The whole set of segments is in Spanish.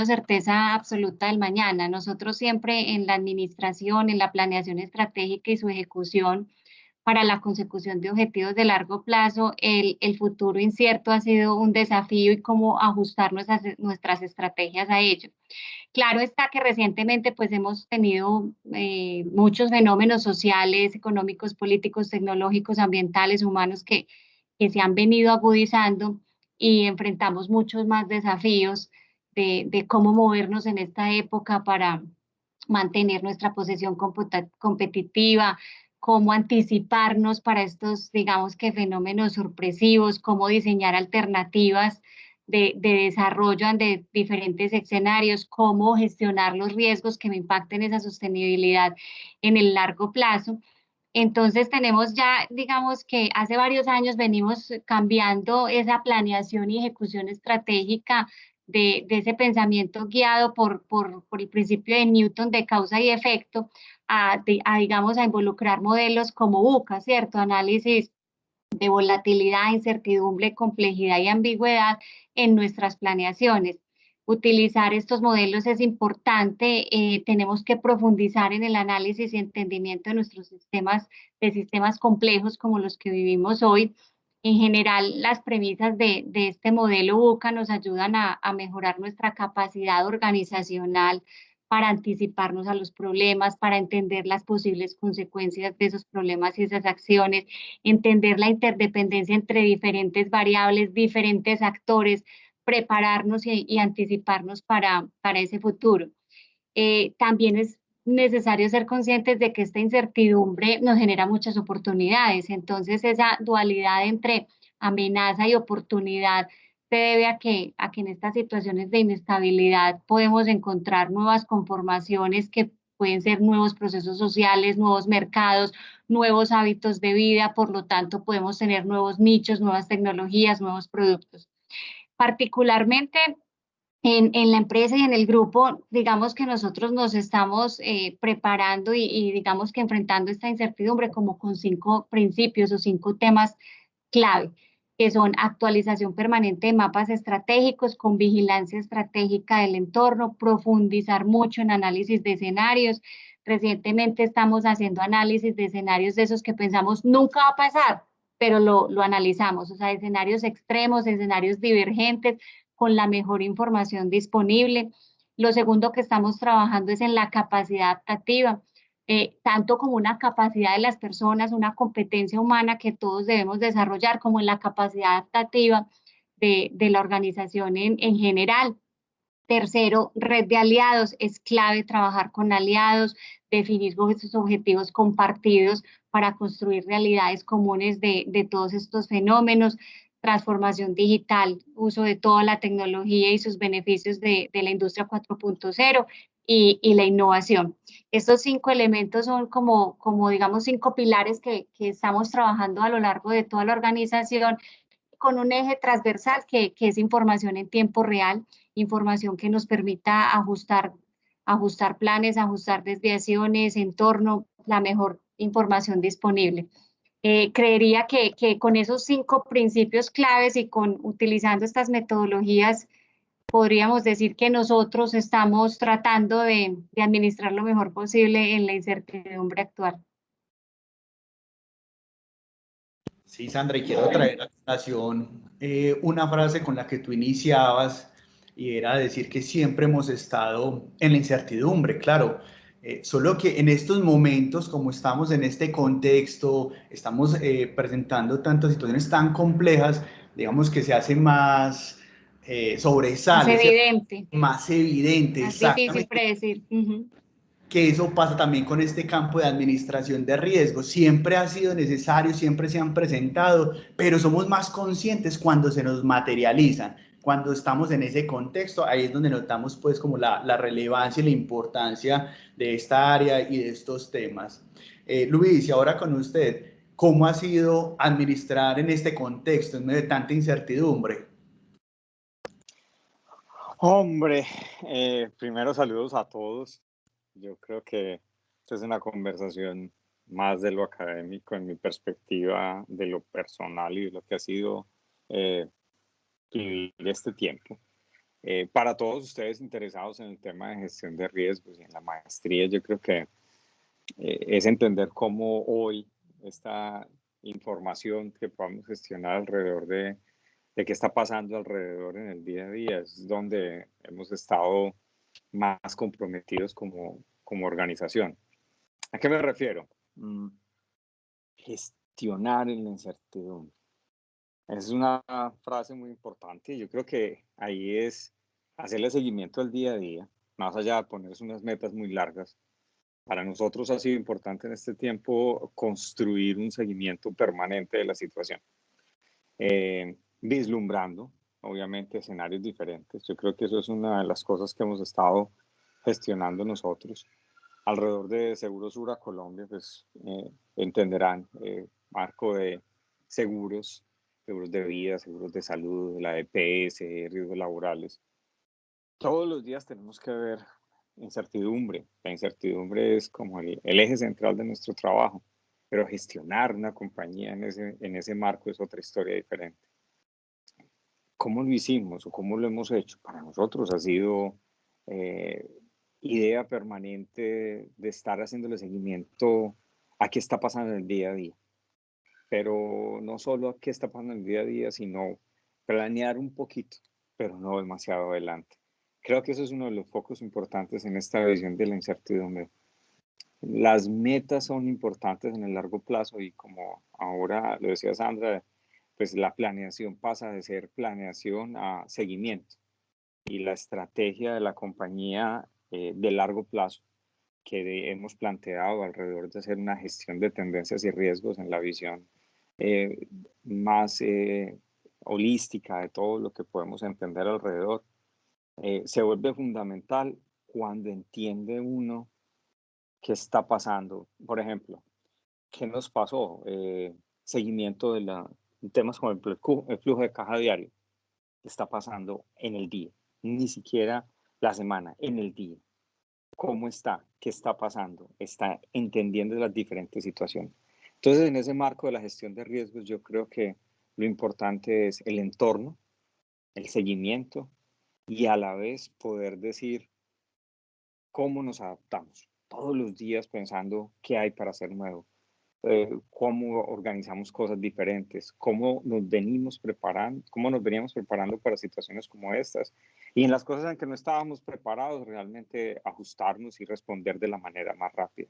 certeza absoluta del mañana. Nosotros siempre en la administración, en la planeación estratégica y su ejecución para la consecución de objetivos de largo plazo, el futuro incierto ha sido un desafío y cómo ajustar nuestras estrategias a ello. Claro está que recientemente pues hemos tenido muchos fenómenos sociales, económicos, políticos, tecnológicos, ambientales, humanos que se han venido agudizando y enfrentamos muchos más desafíos de cómo movernos en esta época para mantener nuestra posición competitiva, cómo anticiparnos para estos, digamos que fenómenos sorpresivos, cómo diseñar alternativas de desarrollo de diferentes escenarios, cómo gestionar los riesgos que me impacten esa sostenibilidad en el largo plazo. Entonces tenemos ya, digamos que hace varios años venimos cambiando esa planeación y ejecución estratégica de ese pensamiento guiado por el principio de Newton de causa y efecto digamos, a involucrar modelos como BUCA, ¿cierto? Análisis de volatilidad, incertidumbre, complejidad y ambigüedad en nuestras planeaciones. Utilizar estos modelos es importante, tenemos que profundizar en el análisis y entendimiento de nuestros sistemas, de sistemas complejos como los que vivimos hoy. En general, las premisas de este modelo BUCA nos ayudan a mejorar nuestra capacidad organizacional para anticiparnos a los problemas, para entender las posibles consecuencias de esos problemas y esas acciones, entender la interdependencia entre diferentes variables, diferentes actores, prepararnos y anticiparnos para ese futuro. También es necesario ser conscientes de que esta incertidumbre nos genera muchas oportunidades, entonces esa dualidad entre amenaza y oportunidad se debe a que en estas situaciones de inestabilidad podemos encontrar nuevas conformaciones que pueden ser nuevos procesos sociales, nuevos mercados, nuevos hábitos de vida, por lo tanto podemos tener nuevos nichos, nuevas tecnologías, nuevos productos. Particularmente en la empresa y en el grupo, digamos que nosotros nos estamos preparando y digamos que enfrentando esta incertidumbre como con 5 principios o 5 temas clave, que son actualización permanente de mapas estratégicos con vigilancia estratégica del entorno, profundizar mucho en análisis de escenarios. Recientemente estamos haciendo análisis de escenarios de esos que pensamos nunca va a pasar, pero lo analizamos, o sea, escenarios extremos, escenarios divergentes, con la mejor información disponible. Lo segundo que estamos trabajando es en la capacidad adaptativa, tanto como una capacidad de las personas, una competencia humana que todos debemos desarrollar, como en la capacidad adaptativa de la organización en general. Tercero, red de aliados. Es clave trabajar con aliados, definir esos objetivos compartidos para construir realidades comunes de todos estos fenómenos. Transformación digital, uso de toda la tecnología y sus beneficios de la industria 4.0 y la innovación. Estos 5 elementos son como digamos, 5 pilares que estamos trabajando a lo largo de toda la organización con un eje transversal que es información en tiempo real, información que nos permita ajustar planes, ajustar desviaciones, entorno, la mejor información disponible. Creería que con esos 5 principios claves y utilizando estas metodologías, podríamos decir que nosotros estamos tratando de administrar lo mejor posible en la incertidumbre actual. Sí, Sandra, y quiero traer a colación una frase con la que tú iniciabas y era decir que siempre hemos estado en la incertidumbre, claro, solo que en estos momentos, como estamos en este contexto, estamos presentando tantas situaciones tan complejas, digamos que se hace más, Más sobresale, ¿cierto? evidente, Más evidente, más difícil exactamente, predecir. Ujú. que eso pasa también con este campo de administración de riesgos. Siempre ha sido necesario, siempre se han presentado, pero somos más conscientes cuando se nos materializan. Cuando estamos en ese contexto, ahí es donde notamos pues como la relevancia y la importancia de esta área y de estos temas. Luis, y ahora con usted, ¿cómo ha sido administrar en este contexto, en medio de tanta incertidumbre? Hombre, primero saludos a todos. Yo creo que esta es una conversación más de lo académico en mi perspectiva, de lo personal y de lo que ha sido vivir este tiempo. Para todos ustedes interesados en el tema de gestión de riesgos y en la maestría, yo creo que es entender cómo hoy esta información que podamos gestionar alrededor de qué está pasando alrededor en el día a día es donde hemos estado más comprometidos como organización. ¿A qué me refiero? Gestionar en la incertidumbre. Es una frase muy importante y yo creo que ahí es hacerle seguimiento al día a día, más allá de ponerse unas metas muy largas. Para nosotros ha sido importante en este tiempo construir un seguimiento permanente de la situación, vislumbrando, obviamente, escenarios diferentes. Yo creo que eso es una de las cosas que hemos estado gestionando nosotros. Alrededor de Segurosura Colombia, pues entenderán, marco de seguros de vida, seguros de salud, la EPS, riesgos laborales. Todos los días tenemos que ver incertidumbre. La incertidumbre es como el eje central de nuestro trabajo, pero gestionar una compañía en ese marco es otra historia diferente. ¿Cómo lo hicimos o cómo lo hemos hecho? Para nosotros ha sido idea permanente de estar haciéndole seguimiento a qué está pasando en el día a día. Pero no solo a qué está pasando en el día a día, sino planear un poquito, pero no demasiado adelante. Creo que eso es uno de los focos importantes en esta visión de la incertidumbre. Las metas son importantes en el largo plazo y como ahora lo decía Sandra, pues la planeación pasa de ser planeación a seguimiento. Y la estrategia de la compañía de largo plazo que hemos planteado alrededor de hacer una gestión de tendencias y riesgos en la visión más holística de todo lo que podemos entender alrededor, se vuelve fundamental cuando entiende uno qué está pasando. Por ejemplo, ¿qué nos pasó? Seguimiento de temas como el flujo de caja diario. ¿Qué está pasando en el día? Ni siquiera la semana, en el día. ¿Cómo está? ¿Qué está pasando? Está entendiendo las diferentes situaciones. Entonces, en ese marco de la gestión de riesgos, yo creo que lo importante es el entorno, el seguimiento y a la vez poder decir cómo nos adaptamos todos los días pensando qué hay para hacer nuevo, cómo organizamos cosas diferentes, cómo nos veníamos preparando para situaciones como estas y en las cosas en que no estábamos preparados realmente ajustarnos y responder de la manera más rápida.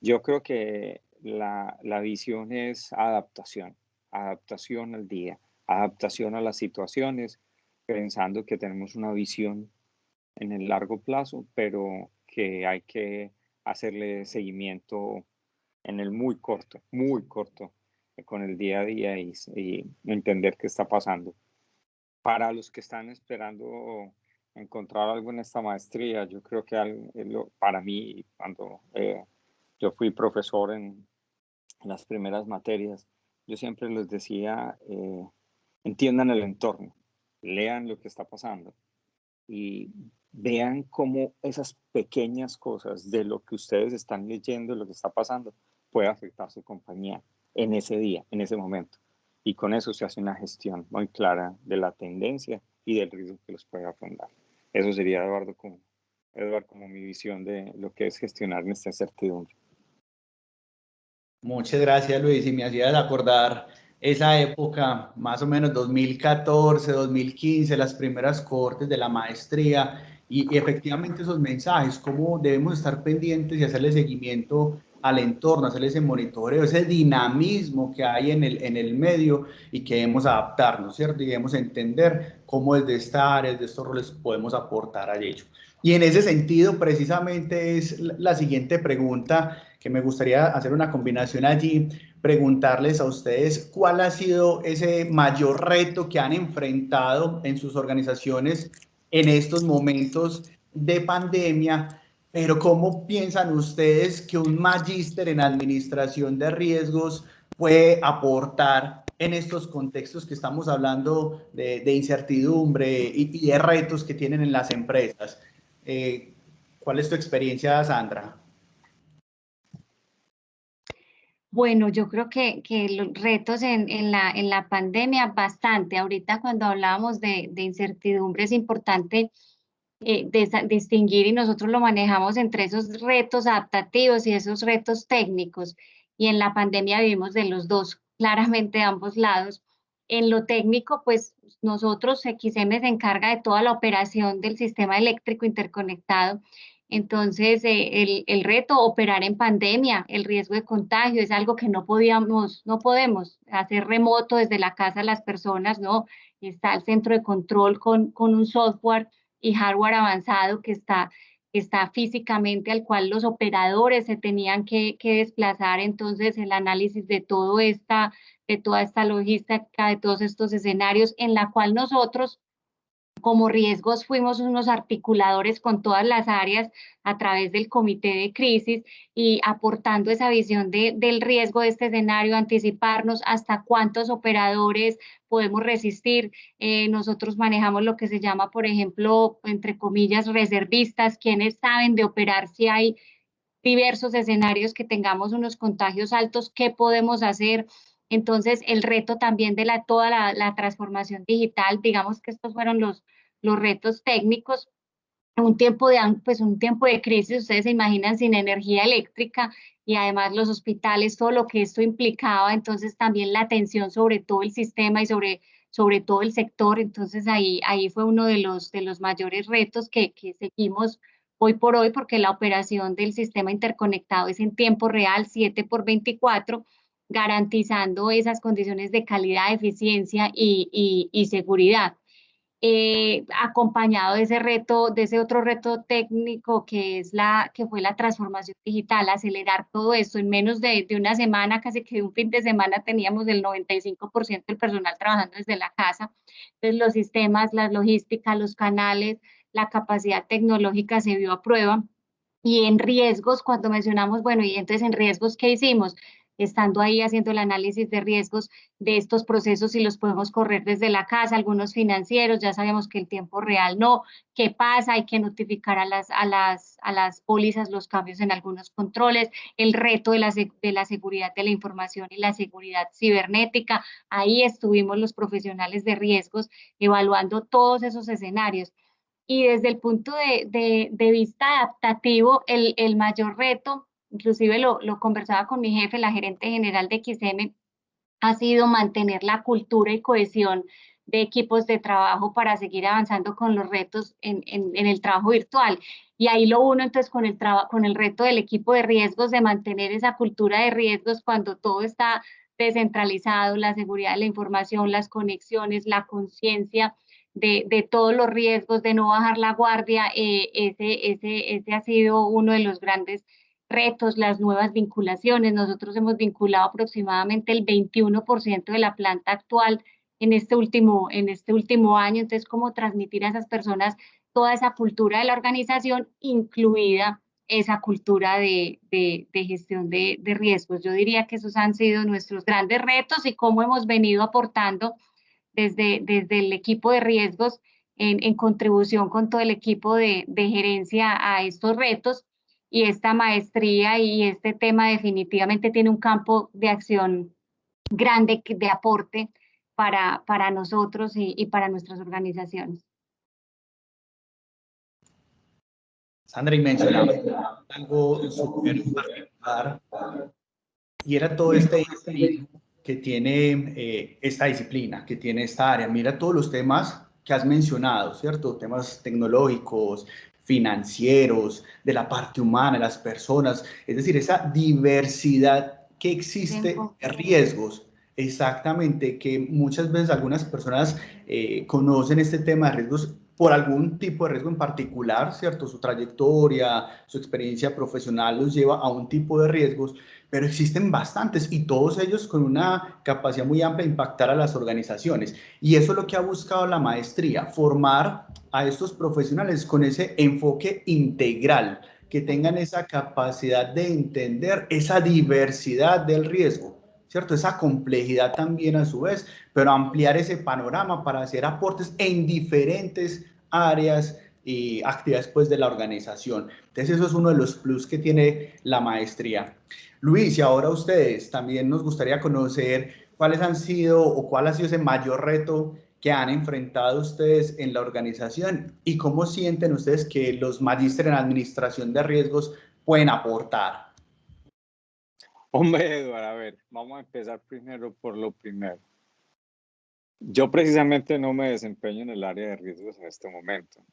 Yo creo que la visión es adaptación, adaptación al día, adaptación a las situaciones, pensando que tenemos una visión en el largo plazo, pero que hay que hacerle seguimiento en el muy corto, con el día a día y entender qué está pasando. Para los que están esperando encontrar algo en esta maestría, yo creo que para mí, cuando yo fui profesor en las primeras materias, yo siempre les decía, entiendan el entorno, lean lo que está pasando y vean cómo esas pequeñas cosas de lo que ustedes están leyendo, lo que está pasando, puede afectar su compañía en ese día, en ese momento. Y con eso se hace una gestión muy clara de la tendencia y del riesgo que los puede afrontar. Eso sería, Eduardo, como mi visión de lo que es gestionar esta incertidumbre. Muchas gracias, Luis, y me hacías acordar esa época, más o menos 2014, 2015, las primeras cohortes de la maestría y efectivamente esos mensajes, cómo debemos estar pendientes y hacerle seguimiento al entorno, hacerle ese monitoreo, ese dinamismo que hay en el medio y que debemos adaptarnos, ¿cierto? Y debemos entender cómo desde esta área, desde estos roles podemos aportar a ello. Y en ese sentido, precisamente es la siguiente pregunta que me gustaría hacer una combinación allí, preguntarles a ustedes cuál ha sido ese mayor reto que han enfrentado en sus organizaciones en estos momentos de pandemia, pero cómo piensan ustedes que un magíster en administración de riesgos puede aportar en estos contextos que estamos hablando de incertidumbre y de retos que tienen en las empresas. ¿Cuál es tu experiencia, Sandra? Bueno, yo creo que los retos en la pandemia, bastante. Ahorita cuando hablábamos de incertidumbre es importante distinguir y nosotros lo manejamos entre esos retos adaptativos y esos retos técnicos. Y en la pandemia vivimos de los dos, claramente de ambos lados. En lo técnico, pues nosotros, XM se encarga de toda la operación del sistema eléctrico interconectado. Entonces, el reto, operar en pandemia, el riesgo de contagio es algo que no podemos hacer remoto desde la casa a las personas, ¿no? Está el centro de control con un software y hardware avanzado que está físicamente al cual los operadores se tenían que desplazar. Entonces, el análisis de toda esta logística, de todos estos escenarios en la cual nosotros como riesgos fuimos unos articuladores con todas las áreas a través del comité de crisis y aportando esa visión del riesgo de este escenario, anticiparnos hasta cuántos operadores podemos resistir. Nosotros manejamos lo que se llama, por ejemplo, entre comillas, reservistas, quienes saben de operar si hay diversos escenarios que tengamos unos contagios altos, ¿qué podemos hacer? Entonces, el reto también de toda la transformación digital, digamos que estos fueron los retos técnicos. Pues un tiempo de crisis, ustedes se imaginan sin energía eléctrica y además los hospitales, todo lo que esto implicaba, entonces también la atención sobre todo el sistema y sobre todo el sector. Entonces ahí fue uno de los mayores retos que seguimos hoy por hoy, porque la operación del sistema interconectado es en tiempo real, 7 por 24, garantizando esas condiciones de calidad, eficiencia y seguridad. Acompañado de ese reto, de ese otro reto técnico que fue la transformación digital, acelerar todo esto en menos de una semana, casi que un fin de semana teníamos el 95% del personal trabajando desde la casa. Entonces los sistemas, las logísticas, los canales, la capacidad tecnológica se vio a prueba. Y en riesgos, cuando mencionamos, bueno, y entonces en riesgos, ¿qué hicimos? Estando ahí haciendo el análisis de riesgos de estos procesos y los podemos correr desde la casa, algunos financieros, ya sabemos que el tiempo real no, ¿qué pasa? Hay que notificar a las pólizas los cambios en algunos controles, el reto de la seguridad de la información y la seguridad cibernética, ahí estuvimos los profesionales de riesgos evaluando todos esos escenarios. Y desde el punto de vista adaptativo, el mayor reto, inclusive lo conversaba con mi jefe, la gerente general de XM, ha sido mantener la cultura y cohesión de equipos de trabajo para seguir avanzando con los retos en el trabajo virtual. Y ahí lo uno entonces con el reto del equipo de riesgos, de mantener esa cultura de riesgos cuando todo está descentralizado, la seguridad de la información, las conexiones, la conciencia de todos los riesgos, de no bajar la guardia. Ese ha sido uno de los grandes retos, las nuevas vinculaciones. Nosotros hemos vinculado aproximadamente el 21% de la planta actual en este último año. Entonces, cómo transmitir a esas personas toda esa cultura de la organización, incluida esa cultura de gestión de riesgos. Yo diría que esos han sido nuestros grandes retos y cómo hemos venido aportando desde el equipo de riesgos en contribución con todo el equipo de gerencia a estos retos. Y esta maestría y este tema definitivamente tiene un campo de acción grande de aporte para nosotros y para nuestras organizaciones. Sandra, y mencionaba algo súper particular, y era todo este dinamismo que tiene esta disciplina, que tiene esta área. Mira todos los temas que has mencionado, ¿cierto? Temas tecnológicos, financieros, de la parte humana, las personas, es decir, esa diversidad que existe de riesgos. Exactamente, que muchas veces algunas personas conocen este tema de riesgos por algún tipo de riesgo en particular, ¿cierto? Su trayectoria, su experiencia profesional los lleva a un tipo de riesgos, pero existen bastantes y todos ellos con una capacidad muy amplia de impactar a las organizaciones. Y eso es lo que ha buscado la maestría, formar a estos profesionales con ese enfoque integral, que tengan esa capacidad de entender esa diversidad del riesgo, ¿cierto? Esa complejidad también a su vez, pero ampliar ese panorama para hacer aportes en diferentes áreas y actividades pues, de la organización. Entonces eso es uno de los plus que tiene la maestría. Luis, y ahora ustedes, también nos gustaría conocer cuáles han sido o cuál ha sido ese mayor reto que han enfrentado ustedes en la organización y cómo sienten ustedes que los magísteres en administración de riesgos pueden aportar. Hombre, Eduardo, a ver, vamos a empezar primero por lo primero. Yo precisamente no me desempeño en el área de riesgos en este momento.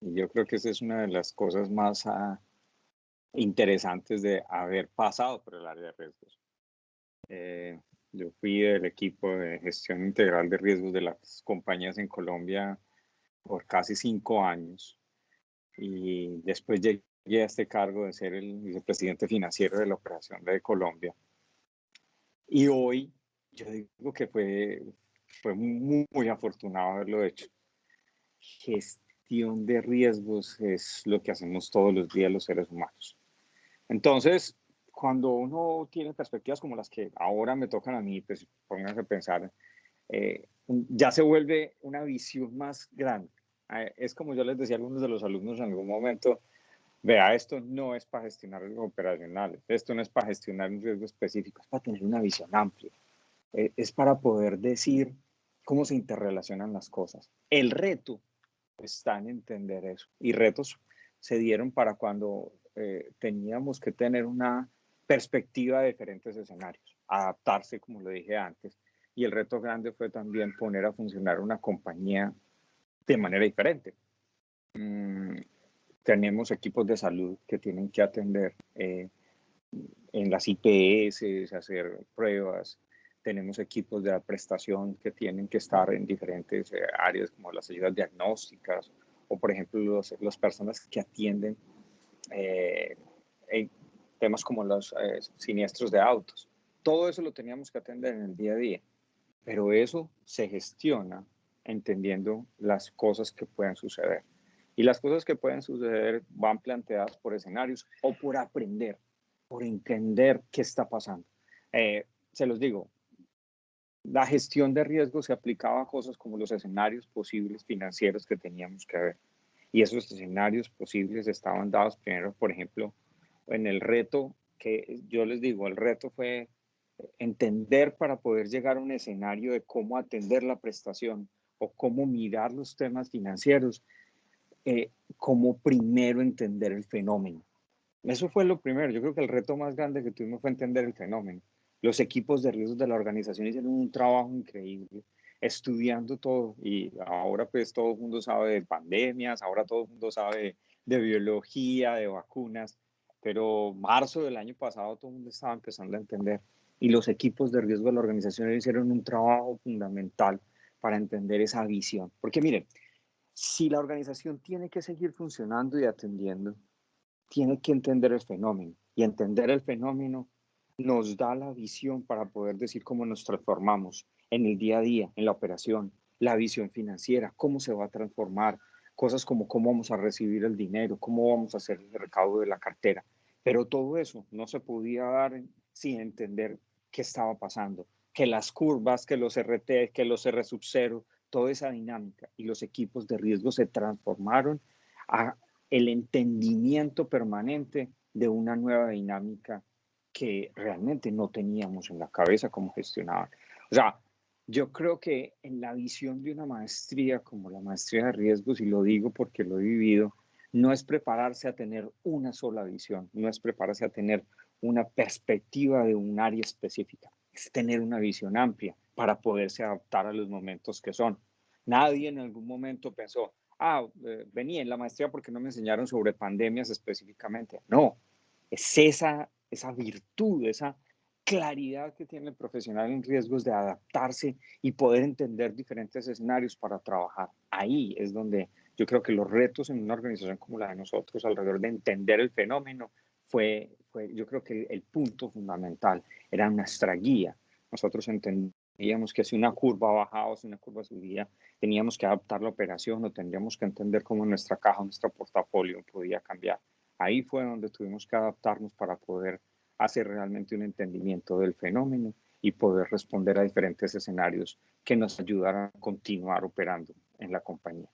Y yo creo que esa es una de las cosas más interesantes de haber pasado por el área de riesgos. Yo fui del equipo de gestión integral de riesgos de las compañías en Colombia por casi 5 años y después llegué a este cargo de ser el vicepresidente financiero de la operación de Colombia. Y hoy yo digo que fue muy afortunado haberlo hecho. Gestión de riesgos es lo que hacemos todos los días los seres humanos. Entonces, cuando uno tiene perspectivas como las que ahora me tocan a mí, pues pónganse a pensar, ya se vuelve una visión más grande. Es como yo les decía a algunos de los alumnos en algún momento, vea, esto no es para gestionar riesgos operacionales, esto no es para gestionar un riesgo específico, es para tener una visión amplia, es para poder decir cómo se interrelacionan las cosas. El reto está en entender eso. Y retos se dieron para cuando teníamos que tener una perspectiva de diferentes escenarios, adaptarse, como lo dije antes. Y el reto grande fue también poner a funcionar una compañía de manera diferente. Tenemos equipos de salud que tienen que atender en las IPS, hacer pruebas. Tenemos equipos de prestación que tienen que estar en diferentes áreas como las ayudas diagnósticas o, por ejemplo, las personas que atienden en temas como los siniestros de autos. Todo eso lo teníamos que atender en el día a día, pero eso se gestiona entendiendo las cosas que pueden suceder. Y las cosas que pueden suceder van planteadas por escenarios o por aprender, por entender qué está pasando. Se los digo, la gestión de riesgo se aplicaba a cosas como los escenarios posibles financieros que teníamos que ver. Y esos escenarios posibles estaban dados primero, por ejemplo, en el reto que yo les digo, el reto fue entender para poder llegar a un escenario de cómo atender la prestación o cómo mirar los temas financieros, como primero entender el fenómeno. Eso fue lo primero. Yo creo que el reto más grande que tuvimos fue entender el fenómeno. Los equipos de riesgos de la organización hicieron un trabajo increíble estudiando todo y ahora pues todo el mundo sabe de pandemias, ahora todo el mundo sabe de biología, de vacunas, pero marzo del año pasado todo el mundo estaba empezando a entender y los equipos de riesgo de la organización hicieron un trabajo fundamental para entender esa visión. Porque miren, si la organización tiene que seguir funcionando y atendiendo, tiene que entender el fenómeno y entender el fenómeno nos da la visión para poder decir cómo nos transformamos en el día a día, en la operación, la visión financiera, cómo se va a transformar, cosas como cómo vamos a recibir el dinero, cómo vamos a hacer el recaudo de la cartera. Pero todo eso no se podía dar sin entender qué estaba pasando, que las curvas, que los RT, que los R sub 0, toda esa dinámica y los equipos de riesgo se transformaron a el entendimiento permanente de una nueva dinámica que realmente no teníamos en la cabeza cómo gestionaban. O sea, yo creo que en la visión de una maestría como la maestría de riesgos, y lo digo porque lo he vivido, no es prepararse a tener una sola visión, no es prepararse a tener una perspectiva de un área específica, es tener una visión amplia para poderse adaptar a los momentos que son. Nadie en algún momento pensó, venía en la maestría porque no me enseñaron sobre pandemias específicamente. No, es esa virtud, esa claridad que tiene el profesional en riesgos de adaptarse y poder entender diferentes escenarios para trabajar. Ahí es donde yo creo que los retos en una organización como la de nosotros alrededor de entender el fenómeno fue yo creo que el punto fundamental, era nuestra guía. Nosotros entendíamos que si una curva bajaba o si una curva subía, teníamos que adaptar la operación o tendríamos que entender cómo nuestra caja, nuestro portafolio podía cambiar. Ahí fue donde tuvimos que adaptarnos para poder hacer realmente un entendimiento del fenómeno y poder responder a diferentes escenarios que nos ayudaran a continuar operando en la compañía.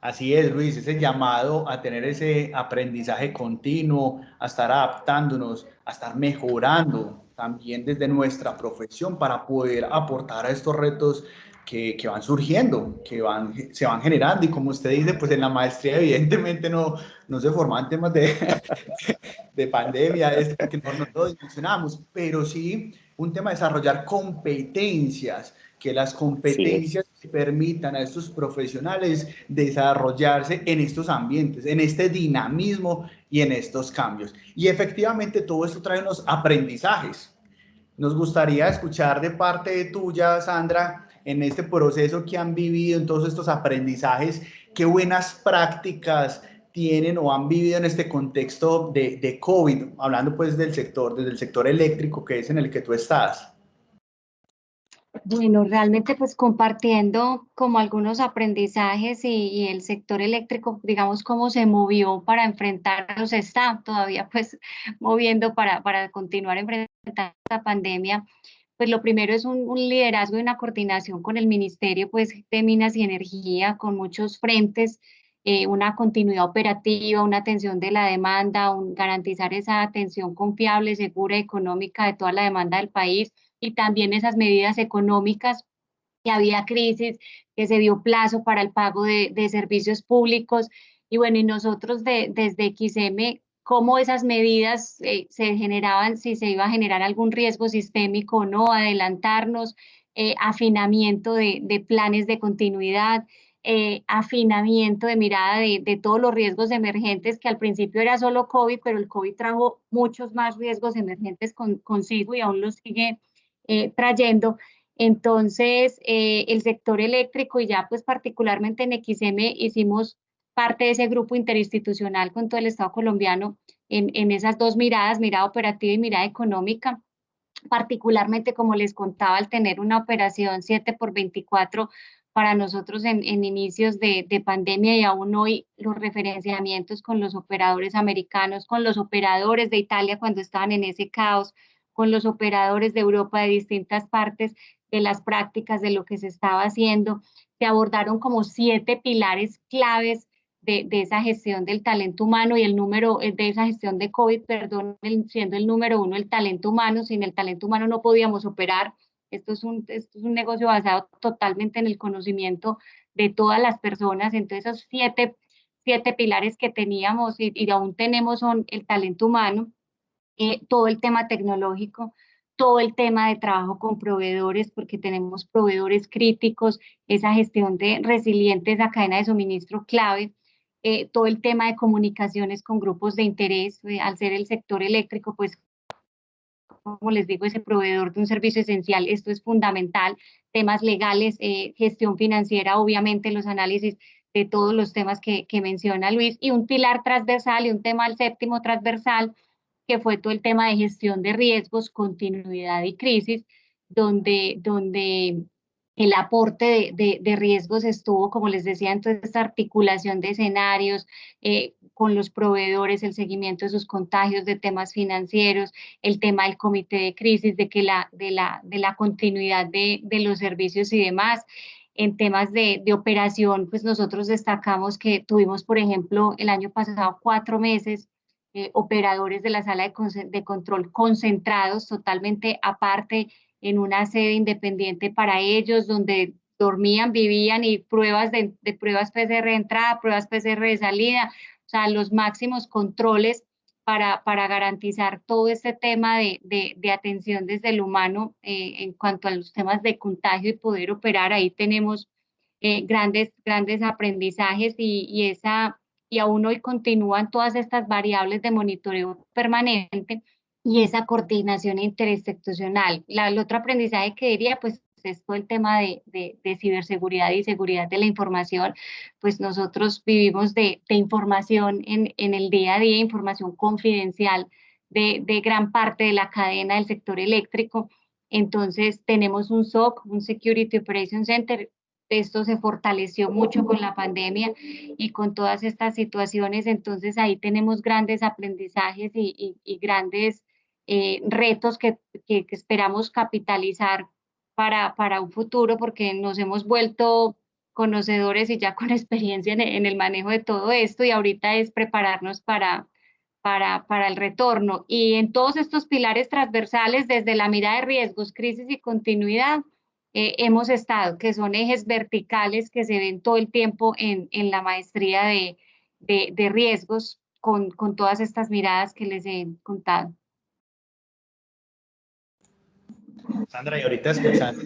Así es, Luis, ese llamado a tener ese aprendizaje continuo, a estar adaptándonos, a estar mejorando también desde nuestra profesión para poder aportar a estos retos que van surgiendo, se van generando. Y como usted dice, pues en la maestría evidentemente no se forman temas de pandemia, esto, porque no lo dimensionamos, pero sí un tema de desarrollar competencias, que las Sí es. competencias permitan a estos profesionales desarrollarse en estos ambientes, en este dinamismo y en estos cambios. Y efectivamente todo esto trae unos aprendizajes. Nos gustaría escuchar de parte tuya, Sandra, en este proceso que han vivido, en todos estos aprendizajes, qué buenas prácticas tienen o han vivido en este contexto de COVID, hablando pues del sector, desde el sector eléctrico que es en el que tú estás. Bueno, realmente pues compartiendo como algunos aprendizajes y el sector eléctrico, digamos, cómo se movió para enfrentarlos, está todavía pues moviendo para continuar enfrentando esta pandemia. Pues lo primero es un liderazgo y una coordinación con el Ministerio pues, de Minas y Energía, con muchos frentes, una continuidad operativa, una atención de la demanda, garantizar esa atención confiable, segura, económica de toda la demanda del país y también esas medidas económicas que había crisis, que se dio plazo para el pago de servicios públicos. Y bueno, y nosotros desde XM, cómo esas medidas se generaban, si se iba a generar algún riesgo sistémico o no, adelantarnos, afinamiento de planes de continuidad, afinamiento de mirada de todos los riesgos emergentes, que al principio era solo COVID, pero el COVID trajo muchos más riesgos emergentes consigo y aún los sigue trayendo. Entonces, el sector eléctrico y ya pues particularmente en XM hicimos parte de ese grupo interinstitucional con todo el Estado colombiano en esas dos miradas, mirada operativa y mirada económica. Particularmente, como les contaba, al tener una operación 7 por 24 para nosotros en inicios de pandemia y aún hoy los referenciamientos con los operadores americanos, con los operadores de Italia cuando estaban en ese caos, con los operadores de Europa de distintas partes de las prácticas de lo que se estaba haciendo, se abordaron como 7 pilares claves de esa gestión del talento humano y el número de esa gestión de COVID, perdón, siendo el número uno el talento humano. Sin el talento humano no podíamos operar. Esto es un negocio basado totalmente en el conocimiento de todas las personas. Entonces, esos siete pilares que teníamos y aún tenemos son el talento humano, todo el tema tecnológico, todo el tema de trabajo con proveedores, porque tenemos proveedores críticos, esa gestión de resiliente, esa cadena de suministro clave, todo el tema de comunicaciones con grupos de interés, al ser el sector eléctrico, pues como les digo, ese proveedor de un servicio esencial, esto es fundamental, temas legales, gestión financiera, obviamente los análisis de todos los temas que menciona Luis, y un pilar transversal y un tema al séptimo transversal, que fue todo el tema de gestión de riesgos, continuidad y crisis, donde el aporte de riesgos estuvo, como les decía, entonces esta articulación de escenarios con los proveedores, el seguimiento de sus contagios, de temas financieros, el tema del comité de crisis, de la continuidad de los servicios y demás. En temas de operación, pues nosotros destacamos que tuvimos, por ejemplo, el año pasado 4 meses operadores de la sala de control concentrados totalmente aparte en una sede independiente para ellos, donde dormían, vivían y pruebas de pruebas PCR de entrada, pruebas PCR de salida, o sea, los máximos controles para garantizar todo este tema de atención desde el humano en cuanto a los temas de contagio y poder operar. Ahí tenemos grandes aprendizajes y aún hoy continúan todas estas variables de monitoreo permanente y esa coordinación interinstitucional. El otro aprendizaje que diría, pues, es todo el tema de ciberseguridad y seguridad de la información. Pues nosotros vivimos de información en el día a día, información confidencial de gran parte de la cadena del sector eléctrico. Entonces tenemos un SOC, un Security Operations Center. Esto se fortaleció mucho con la pandemia y con todas estas situaciones. Entonces ahí tenemos grandes aprendizajes y grandes retos que esperamos capitalizar para un futuro, porque nos hemos vuelto conocedores y ya con experiencia en el manejo de todo esto, y ahorita es prepararnos para el retorno. Y en todos estos pilares transversales, desde la mirada de riesgos, crisis y continuidad, hemos estado, que son ejes verticales que se ven todo el tiempo en la maestría de riesgos con todas estas miradas que les he contado. Sandra, y ahorita escuchando,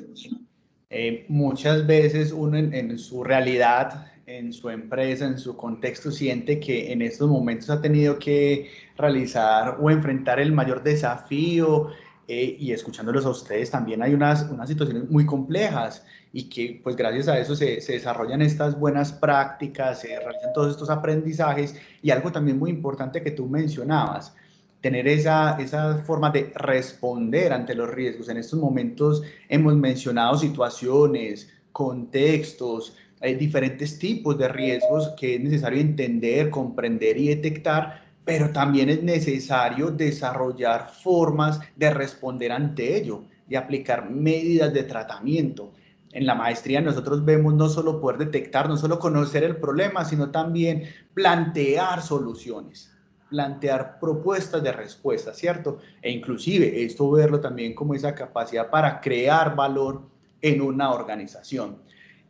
muchas veces uno en su realidad, en su empresa, en su contexto, siente que en estos momentos ha tenido que realizar o enfrentar el mayor desafío, y escuchándolos a ustedes también hay unas situaciones muy complejas y que pues gracias a eso se desarrollan estas buenas prácticas, se realizan todos estos aprendizajes y algo también muy importante que tú mencionabas, tener esa forma de responder ante los riesgos. En estos momentos hemos mencionado situaciones, contextos, diferentes tipos de riesgos que es necesario entender, comprender y detectar, pero también es necesario desarrollar formas de responder ante ello y aplicar medidas de tratamiento. En la maestría nosotros vemos no solo poder detectar, no solo conocer el problema, sino también plantear soluciones, plantear propuestas de respuesta, ¿cierto? E inclusive esto verlo también como esa capacidad para crear valor en una organización.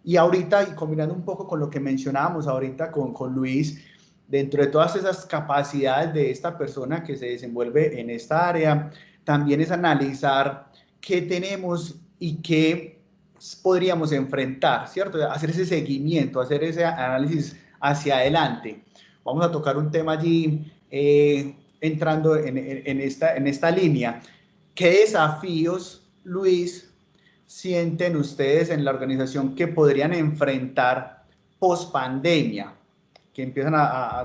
Y ahorita, y combinando un poco con lo que mencionábamos ahorita con Luis, dentro de todas esas capacidades de esta persona que se desenvuelve en esta área, también es analizar qué tenemos y qué podríamos enfrentar, ¿cierto? Hacer ese seguimiento, hacer ese análisis hacia adelante. Vamos a tocar un tema allí, entrando en esta línea. ¿Qué desafíos, Luis, sienten ustedes en la organización que podrían enfrentar post pandemia? Que empiezan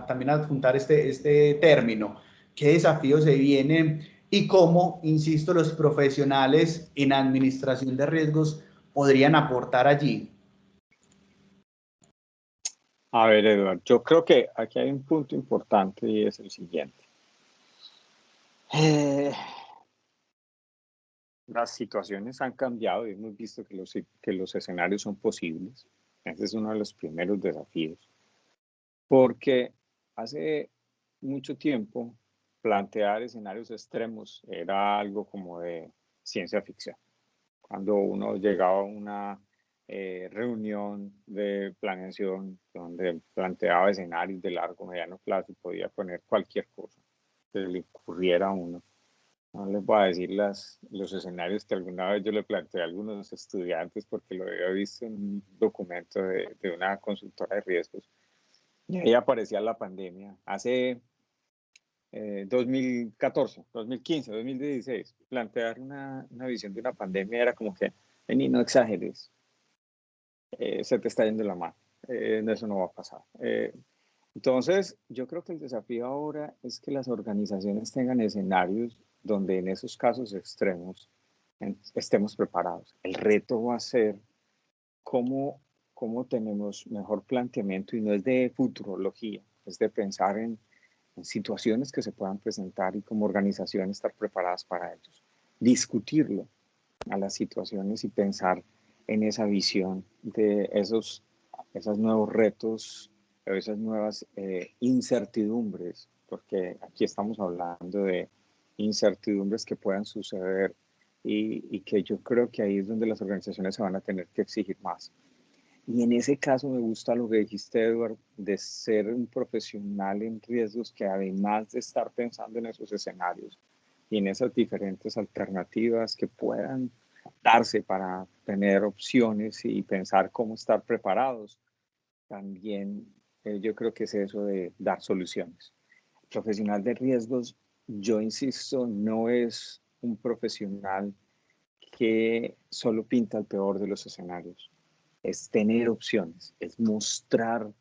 también a adjuntar este término. ¿Qué desafíos se vienen y cómo, insisto, los profesionales en administración de riesgos podrían aportar allí? A ver, Eduardo, yo creo que aquí hay un punto importante y es el siguiente. Las situaciones han cambiado y hemos visto que los escenarios son posibles. Ese es uno de los primeros desafíos. Porque hace mucho tiempo plantear escenarios extremos era algo como de ciencia ficción. Cuando uno llegaba a una reunión de planeación donde planteaba escenarios de largo, mediano plazo y podía poner cualquier cosa que le ocurriera a uno. No les voy a decir los escenarios que alguna vez yo le planteé a algunos estudiantes porque lo había visto en un documento de una consultora de riesgos. Y ahí aparecía la pandemia. Hace 2014, 2015, 2016, plantear una visión de una pandemia era como que, vení, no exageres, se te está yendo la mano, eso no va a pasar. Entonces, yo creo que el desafío ahora es que las organizaciones tengan escenarios donde en esos casos extremos estemos preparados. El reto va a ser cómo, cómo tenemos mejor planteamiento y no es de futurología, es de pensar en situaciones que se puedan presentar y como organización estar preparadas para ellos. Discutirlo a las situaciones y pensar en esa visión de esos nuevos retos, esas nuevas incertidumbres, porque aquí estamos hablando de incertidumbres que puedan suceder y que yo creo que ahí es donde las organizaciones se van a tener que exigir más. Y en ese caso me gusta lo que dijiste, Edward, de ser un profesional en riesgos que además de estar pensando en esos escenarios y en esas diferentes alternativas que puedan darse para tener opciones y pensar cómo estar preparados, también yo creo que es eso de dar soluciones. Profesional de riesgos, yo insisto, no es un profesional que solo pinta el peor de los escenarios, es tener opciones, es mostrar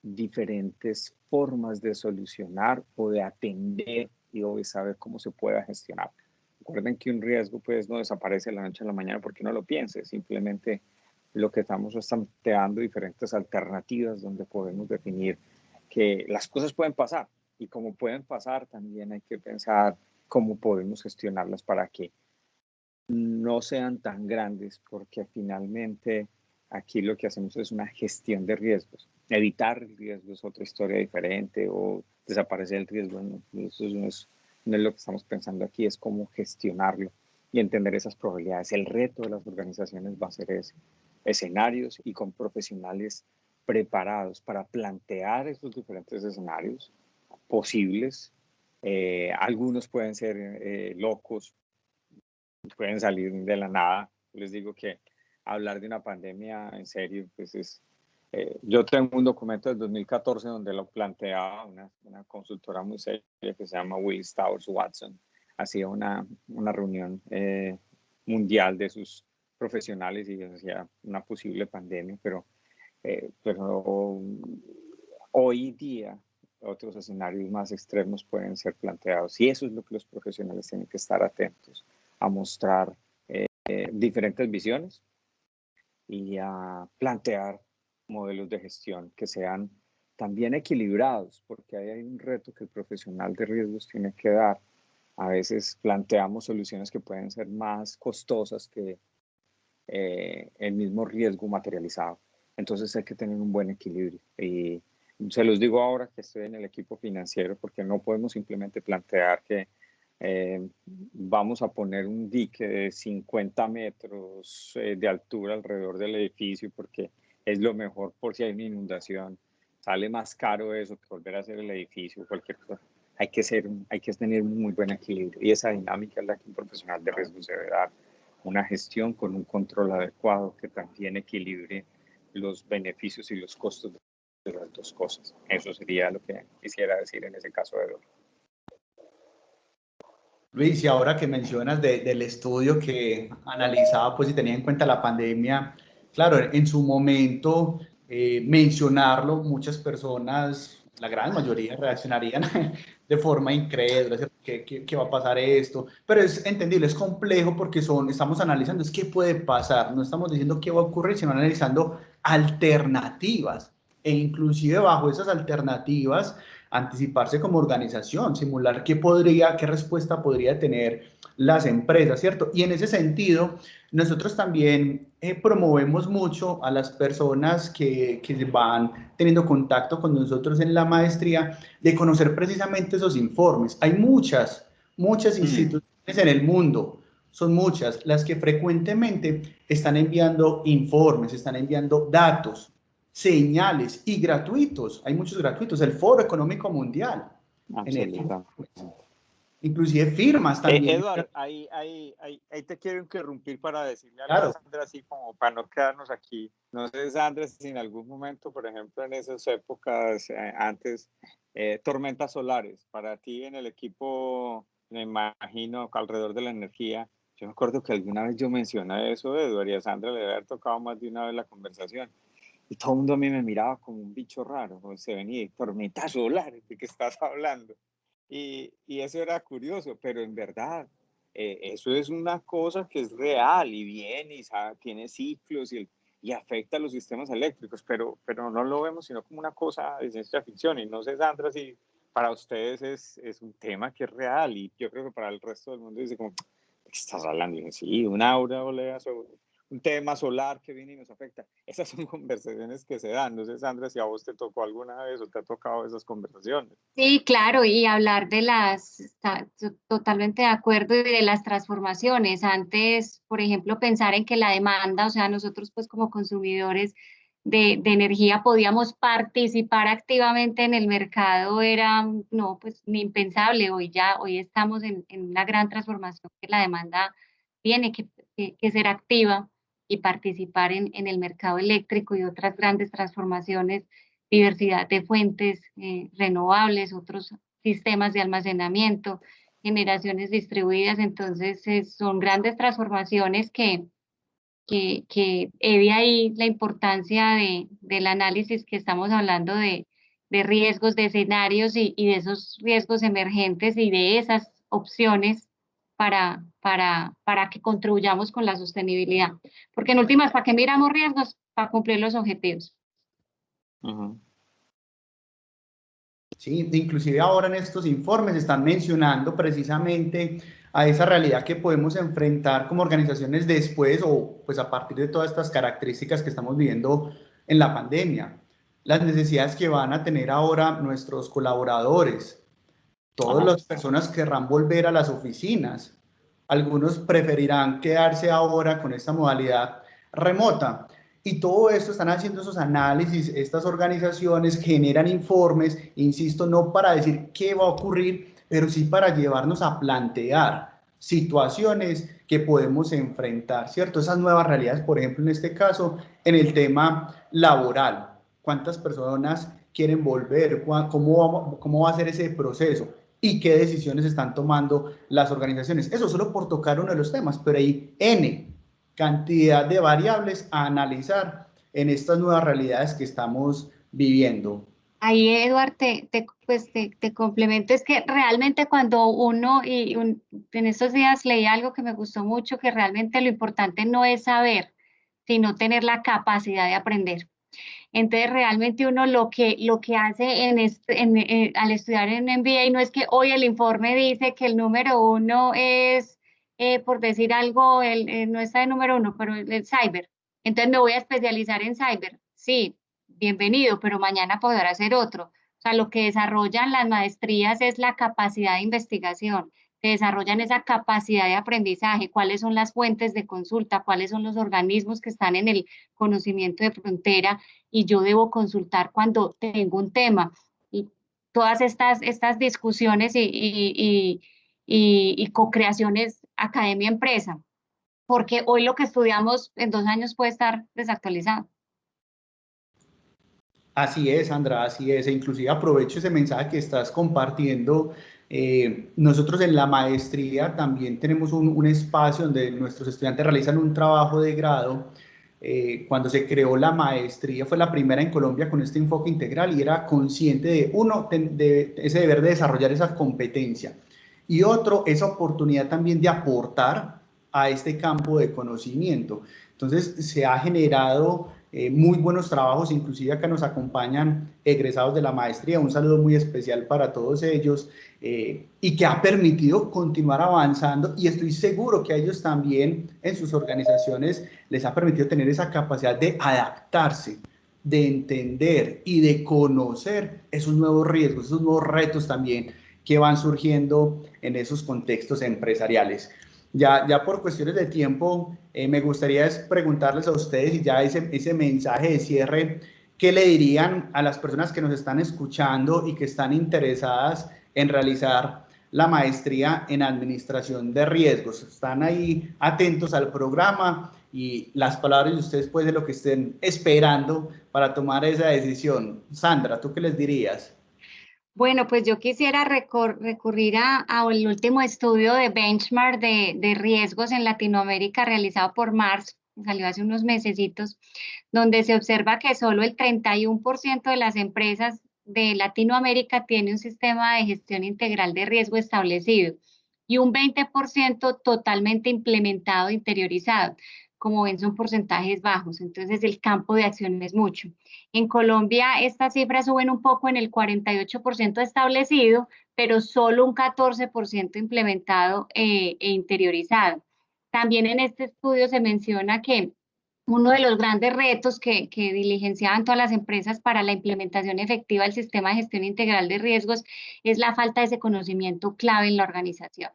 diferentes formas de solucionar o de atender y de saber cómo se pueda gestionar. Recuerden que un riesgo pues no desaparece de la noche a la mañana porque no lo piense, simplemente lo que estamos es planteando diferentes alternativas donde podemos definir que las cosas pueden pasar y como pueden pasar también hay que pensar cómo podemos gestionarlas para que no sean tan grandes porque finalmente aquí lo que hacemos es una gestión de riesgos. Evitar el riesgo es otra historia diferente, o desaparecer el riesgo, no, eso no es lo que estamos pensando aquí, es cómo gestionarlo y entender esas probabilidades. El reto de las organizaciones va a ser ese, escenarios y con profesionales preparados para plantear esos diferentes escenarios posibles. Algunos pueden ser locos, pueden salir de la nada. Les digo que hablar de una pandemia en serio, pues es... yo tengo un documento del 2014 donde lo planteaba una consultora muy seria que se llama Willis Towers Watson. Hacía una reunión mundial de sus profesionales y hacía una posible pandemia, pero hoy día otros escenarios más extremos pueden ser planteados, y eso es lo que los profesionales tienen que estar atentos a mostrar, diferentes visiones y a plantear modelos de gestión que sean también equilibrados, porque ahí hay un reto que el profesional de riesgos tiene que dar. A veces planteamos soluciones que pueden ser más costosas que el mismo riesgo materializado. Entonces hay que tener un buen equilibrio. Y se los digo ahora que estoy en el equipo financiero, porque no podemos simplemente plantear que vamos a poner un dique de 50 metros de altura alrededor del edificio porque es lo mejor por si hay una inundación. Sale más caro eso que volver a hacer el edificio, cualquier cosa. Hay que tener un muy buen equilibrio, y esa dinámica es la que un profesional de riesgos debe dar. Una gestión con un control adecuado que también equilibre los beneficios y los costos de las dos cosas. Eso sería lo que quisiera decir en ese caso de Eduardo. Luis, y ahora que mencionas del estudio que analizaba pues y tenía en cuenta la pandemia, claro, en su momento mencionarlo, muchas personas, la gran mayoría reaccionarían de forma incrédula, ¿qué va a pasar esto? Pero es entendible, es complejo porque estamos analizando es qué puede pasar, no estamos diciendo qué va a ocurrir, sino analizando alternativas, e inclusive bajo esas alternativas anticiparse como organización, simular qué respuesta podría tener las empresas, ¿cierto? Y en ese sentido, nosotros también promovemos mucho a las personas que van teniendo contacto con nosotros en la maestría de conocer precisamente esos informes. Hay muchas instituciones en el mundo, son muchas las que frecuentemente están enviando informes, están enviando datos, señales y gratuitos. Hay muchos gratuitos. El Foro Económico Mundial. Inclusive firmas también. Eduardo, ahí te quiero interrumpir para decirle algo Claro. a Sandra, así como para no quedarnos aquí. No sé, Sandra, si en algún momento, por ejemplo, en esas épocas antes, tormentas solares, para ti en el equipo, me imagino, alrededor de la energía. Yo me acuerdo que alguna vez yo mencioné eso, Eduardo, y a Sandra le había tocado más de una vez la conversación. Y todo el mundo a mí me miraba como un bicho raro, o se venía, tormentas solares, ¿de qué estás hablando? Y eso era curioso, pero en verdad, eso es una cosa que es real y viene y tiene ciclos y afecta a los sistemas eléctricos, pero no lo vemos sino como una cosa de ciencia ficción. Y no sé, Sandra, si para ustedes es un tema que es real, y yo creo que para el resto del mundo dice como, ¿de qué estás hablando? Y sí, una aurora sobre un tema solar que viene y nos afecta. Esas son conversaciones que se dan. No sé, Sandra, si a vos te tocó alguna vez o te ha tocado esas conversaciones. Sí, claro, y hablar de totalmente de acuerdo, y de las transformaciones. Antes, por ejemplo, pensar en que la demanda, o sea, nosotros pues como consumidores de energía podíamos participar activamente en el mercado era, no, pues ni impensable. Hoy estamos en una gran transformación, que la demanda tiene que ser activa y participar en el mercado eléctrico, y otras grandes transformaciones, diversidad de fuentes renovables, otros sistemas de almacenamiento, generaciones distribuidas. Entonces, son grandes transformaciones que de ahí la importancia del análisis que estamos hablando de riesgos, de escenarios y de esos riesgos emergentes y de esas opciones para que contribuyamos con la sostenibilidad. Porque en últimas, ¿para qué miramos riesgos? Para cumplir los objetivos. Uh-huh. Sí, inclusive ahora en estos informes están mencionando precisamente a esa realidad que podemos enfrentar como organizaciones después o pues a partir de todas estas características que estamos viviendo en la pandemia. Las necesidades que van a tener ahora nuestros colaboradores. Todas las personas querrán volver a las oficinas. Algunos preferirán quedarse ahora con esta modalidad remota. Y todo esto están haciendo esos análisis, estas organizaciones generan informes, insisto, no para decir qué va a ocurrir, pero sí para llevarnos a plantear situaciones que podemos enfrentar, ¿cierto? Esas nuevas realidades, por ejemplo, en este caso, en el tema laboral. ¿Cuántas personas quieren volver? ¿Cómo va a ser ese proceso? ¿Y qué decisiones están tomando las organizaciones? Eso solo por tocar uno de los temas, pero hay N cantidad de variables a analizar en estas nuevas realidades que estamos viviendo. Ahí, Eduard, pues te complemento, es que realmente cuando uno, en estos días leí algo que me gustó mucho, que realmente lo importante no es saber, sino tener la capacidad de aprender. Entonces, realmente uno lo que hace al estudiar en MBA no es que hoy el informe dice que el número uno es, por decir algo, no está de número uno, pero el cyber. Entonces me voy a especializar en cyber. Sí, bienvenido, pero mañana podrá ser otro. O sea, lo que desarrollan las maestrías es la capacidad de investigación, que desarrollan esa capacidad de aprendizaje, cuáles son las fuentes de consulta, cuáles son los organismos que están en el conocimiento de frontera y yo debo consultar cuando tengo un tema. Y todas estas discusiones y co-creaciones academia-empresa, porque hoy lo que estudiamos en 2 años puede estar desactualizado. Así es, Sandra, así es. E inclusive aprovecho ese mensaje que estás compartiendo. Nosotros en la maestría también tenemos un espacio donde nuestros estudiantes realizan un trabajo de grado. Cuando se creó la maestría, fue la primera en Colombia con este enfoque integral y era consciente de, uno, de ese deber de desarrollar esa competencia y otro, esa oportunidad también de aportar a este campo de conocimiento. Entonces, se ha generado muy buenos trabajos, inclusive acá nos acompañan egresados de la maestría, un saludo muy especial para todos ellos, y que ha permitido continuar avanzando y estoy seguro que a ellos también en sus organizaciones les ha permitido tener esa capacidad de adaptarse, de entender y de conocer esos nuevos riesgos, esos nuevos retos también que van surgiendo en esos contextos empresariales. Ya por cuestiones de tiempo, me gustaría preguntarles a ustedes y ya ese mensaje de cierre, ¿qué le dirían a las personas que nos están escuchando y que están interesadas en realizar la maestría en administración de riesgos? Están ahí atentos al programa y las palabras de ustedes pues de lo que estén esperando para tomar esa decisión. Sandra, ¿tú qué les dirías? Bueno, pues yo quisiera recurrir al último estudio de benchmark de riesgos en Latinoamérica realizado por Mars, que salió hace unos mesecitos, donde se observa que solo el 31% de las empresas de Latinoamérica tiene un sistema de gestión integral de riesgo establecido y un 20% totalmente implementado e interiorizado. Como ven, son porcentajes bajos, entonces el campo de acción es mucho. En Colombia estas cifras suben un poco en el 48% establecido, pero solo un 14% implementado e interiorizado. También en este estudio se menciona que uno de los grandes retos que diligenciaban todas las empresas para la implementación efectiva del sistema de gestión integral de riesgos es la falta de ese conocimiento clave en la organización.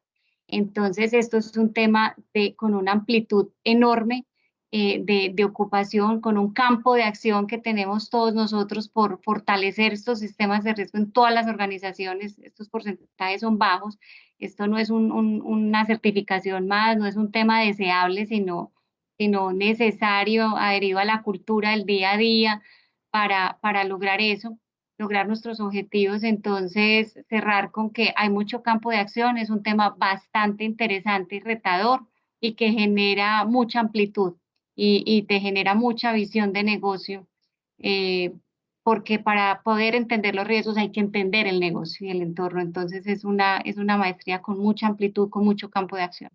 Entonces, esto es un tema con una amplitud enorme de ocupación, con un campo de acción que tenemos todos nosotros por fortalecer estos sistemas de riesgo en todas las organizaciones. Estos porcentajes son bajos. Esto no es una certificación más, no es un tema deseable, sino necesario, adherido a la cultura del día a día para lograr eso, lograr nuestros objetivos. Entonces, cerrar con que hay mucho campo de acción, es un tema bastante interesante y retador y que genera mucha amplitud y te genera mucha visión de negocio, porque para poder entender los riesgos hay que entender el negocio y el entorno. Entonces, es una maestría con mucha amplitud, con mucho campo de acción.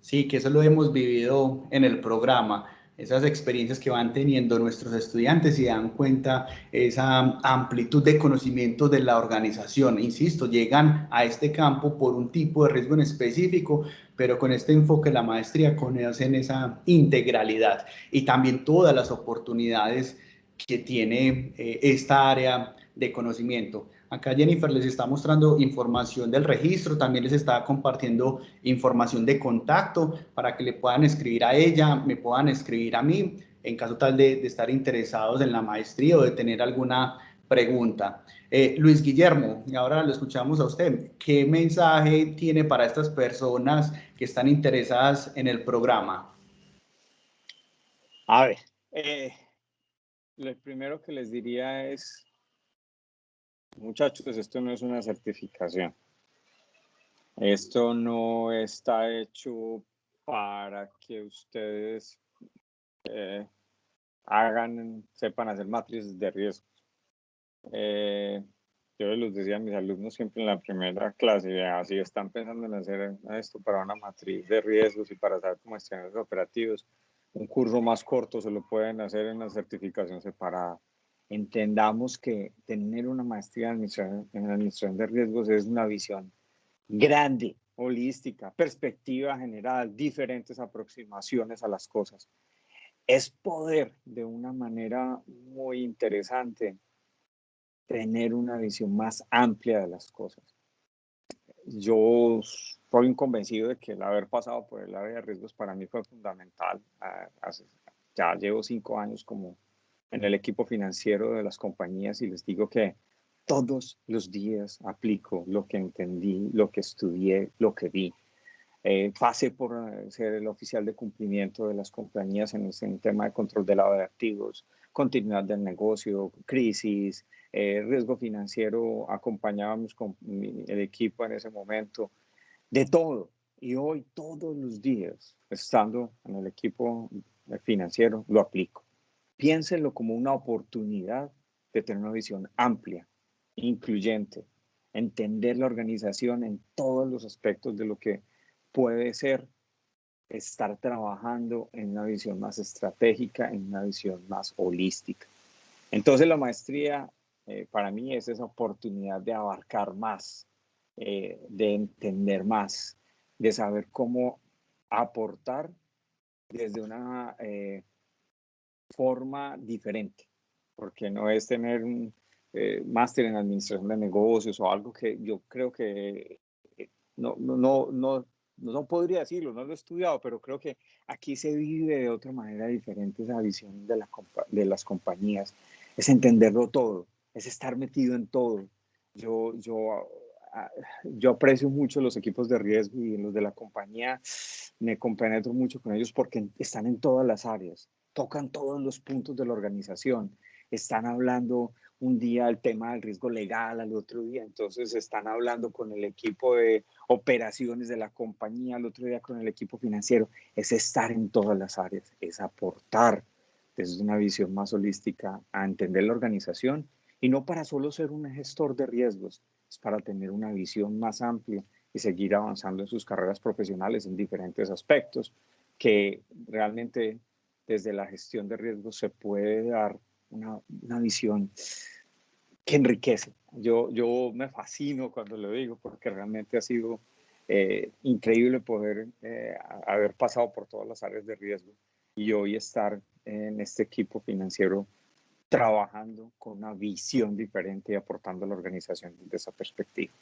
Sí, que eso lo hemos vivido en el programa. esas experiencias que van teniendo nuestros estudiantes y dan cuenta esa amplitud de conocimiento de la organización. Insisto, llegan a este campo por un tipo de riesgo en específico, pero con este enfoque de la maestría conocen esa integralidad y también todas las oportunidades que tiene esta área de conocimiento. Acá Jennifer les está mostrando información del registro, también les está compartiendo información de contacto para que le puedan escribir a ella, me puedan escribir a mí, en caso tal de estar interesados en la maestría o de tener alguna pregunta. Luis Guillermo, y ahora lo escuchamos a usted. ¿Qué mensaje tiene para estas personas que están interesadas en el programa? A ver, lo primero que les diría es, muchachos, esto no es una certificación. Esto no está hecho para que ustedes sepan hacer matrices de riesgo. Yo les decía a mis alumnos siempre en la primera clase, si están pensando en hacer esto para una matriz de riesgos y para saber cómo escenarios operativos, un curso más corto se lo pueden hacer en la certificación separada. Entendamos que tener una maestría en administración de riesgos es una visión grande, holística, perspectiva general, diferentes aproximaciones a las cosas. Es poder de una manera muy interesante tener una visión más amplia de las cosas. Yo soy un convencido de que el haber pasado por el área de riesgos para mí fue fundamental. Ya llevo 5 años como en el equipo financiero de las compañías y les digo que todos los días aplico lo que entendí, lo que estudié, lo que vi. Pasé por ser el oficial de cumplimiento de las compañías en el tema de control de lavado de activos, continuidad del negocio, crisis, riesgo financiero, acompañábamos con el equipo en ese momento, de todo. Y hoy todos los días, estando en el equipo financiero, lo aplico. Piénsenlo como una oportunidad de tener una visión amplia, incluyente, entender la organización en todos los aspectos de lo que puede ser estar trabajando en una visión más estratégica, en una visión más holística. Entonces la maestría para mí es esa oportunidad de abarcar más, de entender más, de saber cómo aportar desde una forma diferente, porque no es tener un máster en administración de negocios o algo que yo creo que no podría decirlo, no lo he estudiado, pero creo que aquí se vive de otra manera diferente esa visión de las compañías. Es entenderlo todo, es estar metido en todo. Yo aprecio mucho los equipos de riesgo y los de la compañía, me compenetro mucho con ellos porque están en todas las áreas, tocan todos los puntos de la organización, están hablando un día el tema del riesgo legal, al otro día entonces están hablando con el equipo de operaciones de la compañía, al otro día con el equipo financiero. Es estar en todas las áreas, es aportar desde una visión más holística a entender la organización y no para solo ser un gestor de riesgos, es para tener una visión más amplia y seguir avanzando en sus carreras profesionales en diferentes aspectos que realmente desde la gestión de riesgos se puede dar una visión que enriquece. Yo me fascino cuando lo digo porque realmente ha sido increíble poder haber pasado por todas las áreas de riesgo y hoy estar en este equipo financiero trabajando con una visión diferente y aportando a la organización desde esa perspectiva.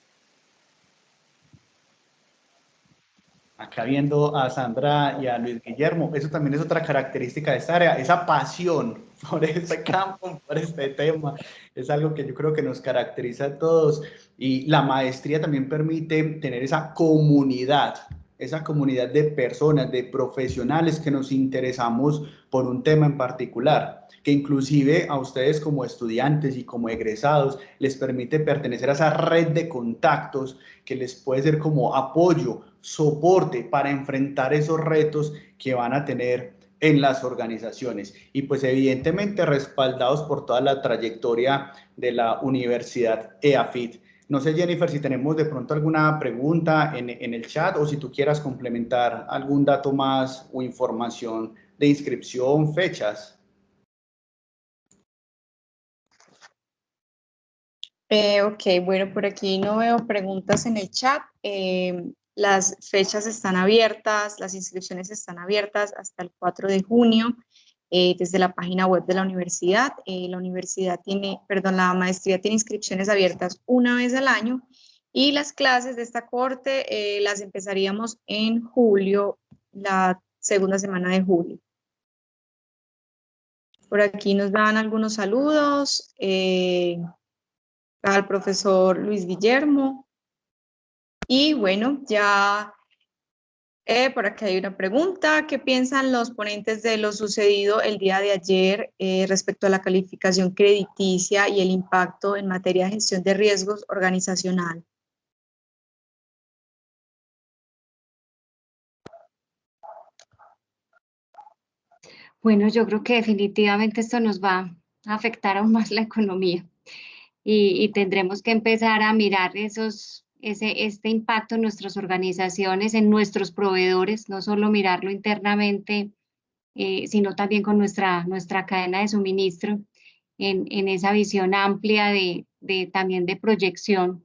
Acá viendo a Sandra y a Luis Guillermo, eso también es otra característica de esta área, esa pasión por este campo, por este tema, es algo que yo creo que nos caracteriza a todos y la maestría también permite tener esa comunidad de personas, de profesionales que nos interesamos por un tema en particular, que inclusive a ustedes como estudiantes y como egresados les permite pertenecer a esa red de contactos que les puede ser como apoyo, soporte para enfrentar esos retos que van a tener en las organizaciones y pues evidentemente respaldados por toda la trayectoria de la Universidad EAFIT. No sé, Jennifer, si tenemos de pronto alguna pregunta en el chat o si tú quieras complementar algún dato más o información de inscripción, fechas. Ok, bueno, por aquí no veo preguntas en el chat. Las fechas están abiertas, las inscripciones están abiertas hasta el 4 de junio desde la página web de la universidad. La universidad tiene, perdón, la maestría tiene inscripciones abiertas una vez al año y las clases de esta corte las empezaríamos en julio, la segunda semana de julio. Por aquí nos dan algunos saludos. Al profesor Luis Guillermo. Y bueno, ya por aquí hay una pregunta. ¿Qué piensan los ponentes de lo sucedido el día de ayer respecto a la calificación crediticia y el impacto en materia de gestión de riesgos organizacional? Bueno, yo creo que definitivamente esto nos va a afectar aún más la economía y tendremos que empezar a mirar este impacto en nuestras organizaciones, en nuestros proveedores, no solo mirarlo internamente, sino también con nuestra cadena de suministro, en esa visión amplia también de proyección,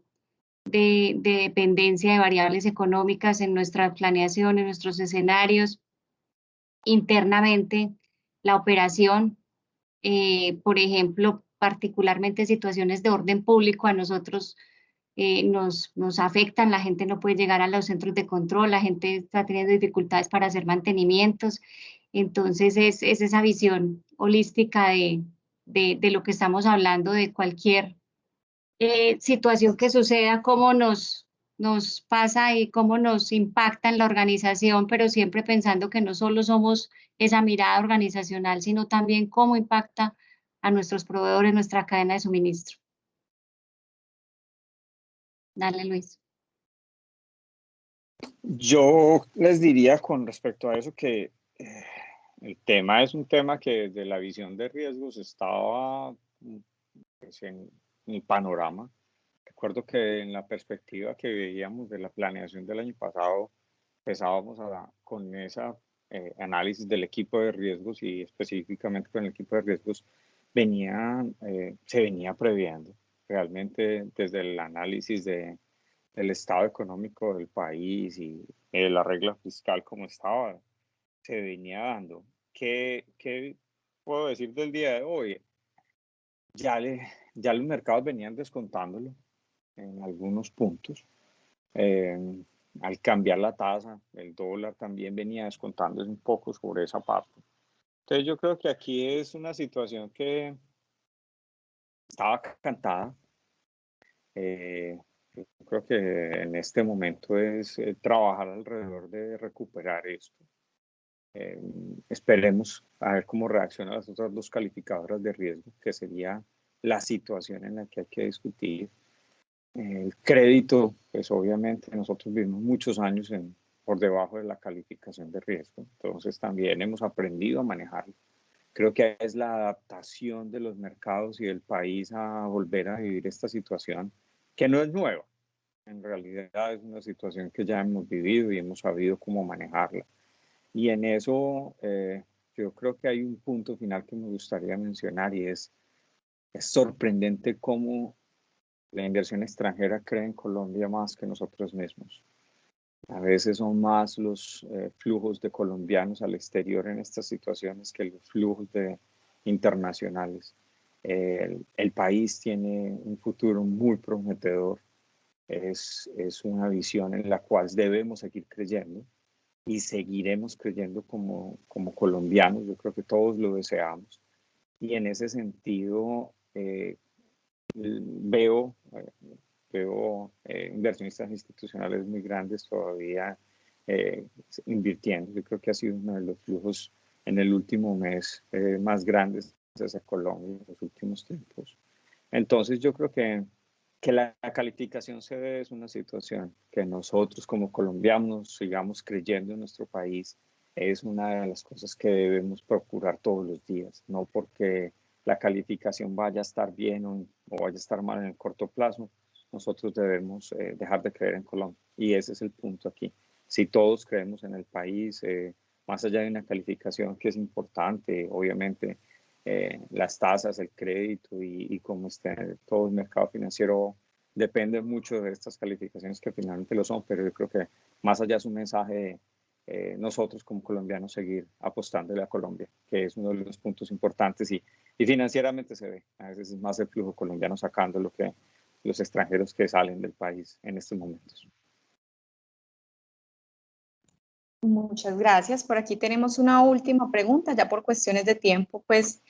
de dependencia de variables económicas en nuestra planeación, en nuestros escenarios, internamente, la operación, por ejemplo, particularmente situaciones de orden público, a nosotros nos afectan, la gente no puede llegar a los centros de control, la gente está teniendo dificultades para hacer mantenimientos, entonces es esa visión holística de lo que estamos hablando, de cualquier situación que suceda, cómo nos pasa y cómo nos impacta en la organización, pero siempre pensando que no solo somos esa mirada organizacional, sino también cómo impacta a nuestros proveedores, nuestra cadena de suministro. Dale, Luis. Yo les diría con respecto a eso que el tema es un tema que desde la visión de riesgos estaba pues, en el panorama. Recuerdo que en la perspectiva que veíamos de la planeación del año pasado, empezábamos con ese análisis del equipo de riesgos y específicamente con el equipo de riesgos se venía previendo realmente desde el análisis del estado económico del país y la regla fiscal como estaba, se venía dando. ¿Qué puedo decir del día de hoy? Ya los mercados venían descontándolo en algunos puntos. Al cambiar la tasa, el dólar también venía descontándose un poco sobre esa parte. Entonces yo creo que aquí es una situación que estaba cantada. Yo creo que en este momento es trabajar alrededor de recuperar esto. Esperemos a ver cómo reaccionan las otras dos calificadoras de riesgo, que sería la situación en la que hay que discutir. El crédito, pues obviamente nosotros vivimos muchos años por debajo de la calificación de riesgo, entonces también hemos aprendido a manejarlo. Creo que es la adaptación de los mercados y del país a volver a vivir esta situación, que no es nueva, en realidad es una situación que ya hemos vivido y hemos sabido cómo manejarla. Y en eso yo creo que hay un punto final que me gustaría mencionar y es sorprendente cómo la inversión extranjera cree en Colombia más que nosotros mismos. A veces son más los flujos de colombianos al exterior en estas situaciones que los flujos internacionales. El país tiene un futuro muy prometedor. Es una visión en la cual debemos seguir creyendo y seguiremos creyendo como colombianos. Yo creo que todos lo deseamos. Y en ese sentido, veo inversionistas institucionales muy grandes todavía invirtiendo. Yo creo que ha sido uno de los flujos en el último mes más grandes hacia Colombia en los últimos tiempos. Entonces yo creo que la calificación se debe es una situación que nosotros como colombianos sigamos creyendo en nuestro país. Es una de las cosas que debemos procurar todos los días, no porque la calificación vaya a estar bien o vaya a estar mal en el corto plazo, nosotros debemos dejar de creer en Colombia. Y ese es el punto aquí. Si todos creemos en el país, más allá de una calificación que es importante, obviamente, las tasas, el crédito y cómo esté todo el mercado financiero depende mucho de estas calificaciones que finalmente lo son, pero yo creo que más allá es un mensaje de nosotros como colombianos seguir apostándole a Colombia, que es uno de los puntos importantes y financieramente se ve. A veces es más el flujo colombiano sacando lo que los extranjeros que salen del país en estos momentos. Muchas gracias. Por aquí tenemos una última pregunta, ya por cuestiones de tiempo, pues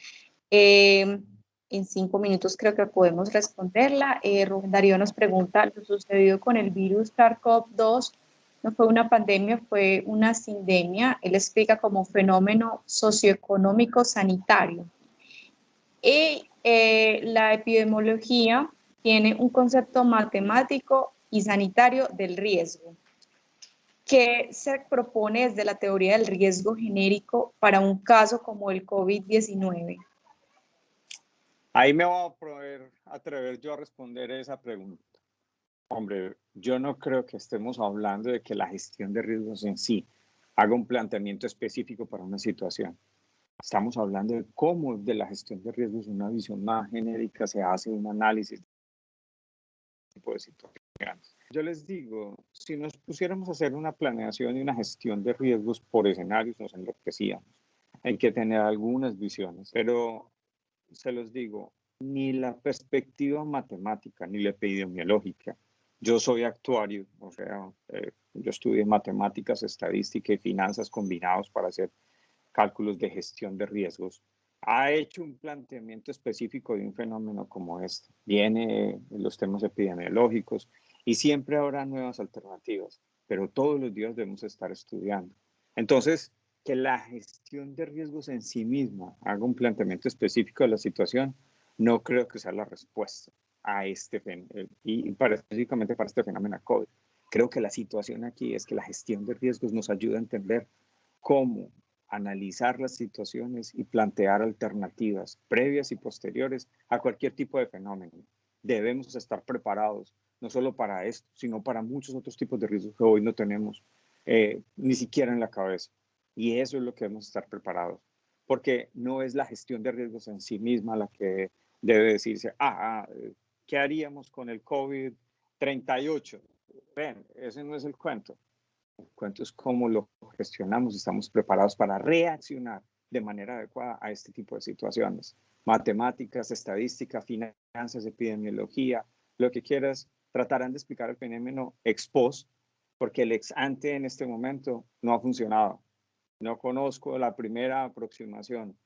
en 5 minutos creo que podemos responderla. Rubén Darío nos pregunta, lo sucedido con el virus SARS-CoV-2 no fue una pandemia, fue una sindemia. Él explica como fenómeno socioeconómico sanitario. Y la epidemiología tiene un concepto matemático y sanitario del riesgo. ¿Qué se propone desde la teoría del riesgo genérico para un caso como el COVID-19? Ahí me voy a poder atrever yo a responder esa pregunta. Hombre, yo no creo que estemos hablando de que la gestión de riesgos en sí haga un planteamiento específico para una situación. Estamos hablando de cómo de la gestión de riesgos, una visión más genérica, se hace un análisis de tipo de situaciones. Yo les digo, si nos pusiéramos a hacer una planeación y una gestión de riesgos por escenarios, nos enloquecíamos. Hay que tener algunas visiones, pero se los digo, ni la perspectiva matemática ni la epidemiológica. Yo soy actuario, o sea, yo estudié matemáticas, estadística y finanzas combinados para hacer cálculos de gestión de riesgos. Ha hecho un planteamiento específico de un fenómeno como este. Viene los temas epidemiológicos y siempre habrá nuevas alternativas, pero todos los días debemos estar estudiando. Entonces, que la gestión de riesgos en sí misma haga un planteamiento específico de la situación, no creo que sea la respuesta a este fenómeno y específicamente para este fenómeno COVID. Creo que la situación aquí es que la gestión de riesgos nos ayuda a entender cómo analizar las situaciones y plantear alternativas previas y posteriores a cualquier tipo de fenómeno. Debemos estar preparados, no solo para esto, sino para muchos otros tipos de riesgos que hoy no tenemos ni siquiera en la cabeza. Y eso es lo que debemos estar preparados, porque no es la gestión de riesgos en sí misma la que debe decirse, ¿qué haríamos con el COVID-38? Ven, ese no es el cuento. El cuento es cómo lo gestionamos y estamos preparados para reaccionar de manera adecuada a este tipo de situaciones. Matemáticas, estadística, finanzas, epidemiología, lo que quieras, tratarán de explicar el fenómeno ex post, porque el ex ante en este momento no ha funcionado. No conozco la primera aproximación,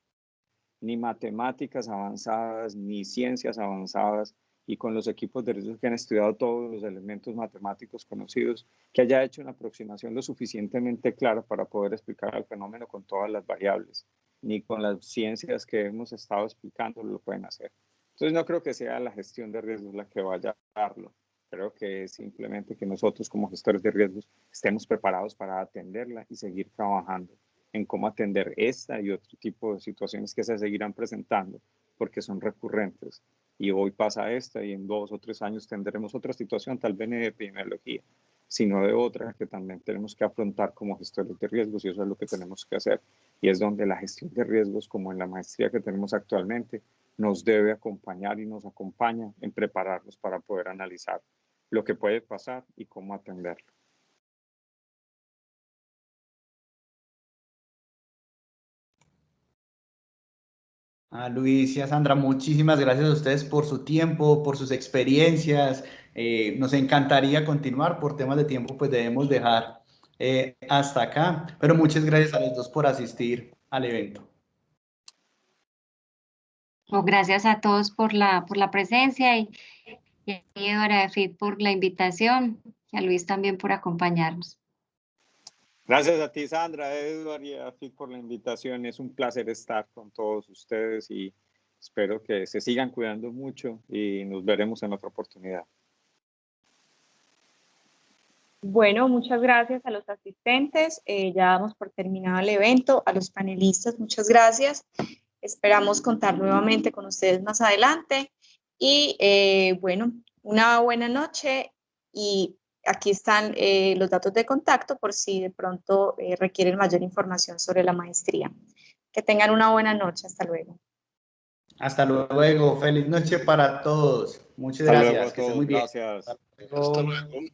ni matemáticas avanzadas, ni ciencias avanzadas, y con los equipos de riesgo que han estudiado todos los elementos matemáticos conocidos, que haya hecho una aproximación lo suficientemente clara para poder explicar el fenómeno con todas las variables, ni con las ciencias que hemos estado explicando lo pueden hacer. Entonces no creo que sea la gestión de riesgos la que vaya a darlo. Creo que es simplemente que nosotros como gestores de riesgos estemos preparados para atenderla y seguir trabajando en cómo atender esta y otro tipo de situaciones que se seguirán presentando porque son recurrentes. Y hoy pasa esta y en 2 o 3 años tendremos otra situación, tal vez de epidemiología, sino de otra que también tenemos que afrontar como gestores de riesgos y eso es lo que tenemos que hacer. Y es donde la gestión de riesgos, como en la maestría que tenemos actualmente, nos debe acompañar y nos acompaña en prepararnos para poder analizar lo que puede pasar y cómo atenderlo. Luis y a Sandra, muchísimas gracias a ustedes por su tiempo, por sus experiencias. Nos encantaría continuar, por temas de tiempo pues debemos dejar hasta acá, pero muchas gracias a los dos por asistir al evento. Gracias a todos por la presencia y a David por la invitación y a Luis también por acompañarnos. Gracias a ti, Sandra, Edward y a David por la invitación. Es un placer estar con todos ustedes y espero que se sigan cuidando mucho y nos veremos en otra oportunidad. Bueno, muchas gracias a los asistentes. Ya damos por terminado el evento. A los panelistas, muchas gracias. Esperamos contar nuevamente con ustedes más adelante. Y bueno, una buena noche y aquí están los datos de contacto por si de pronto requieren mayor información sobre la maestría. Que tengan una buena noche. Hasta luego. Hasta luego. Feliz noche para todos. Muchas Hasta luego gracias. a Que estén muy todos. bien. Gracias. Hasta luego. Hasta luego.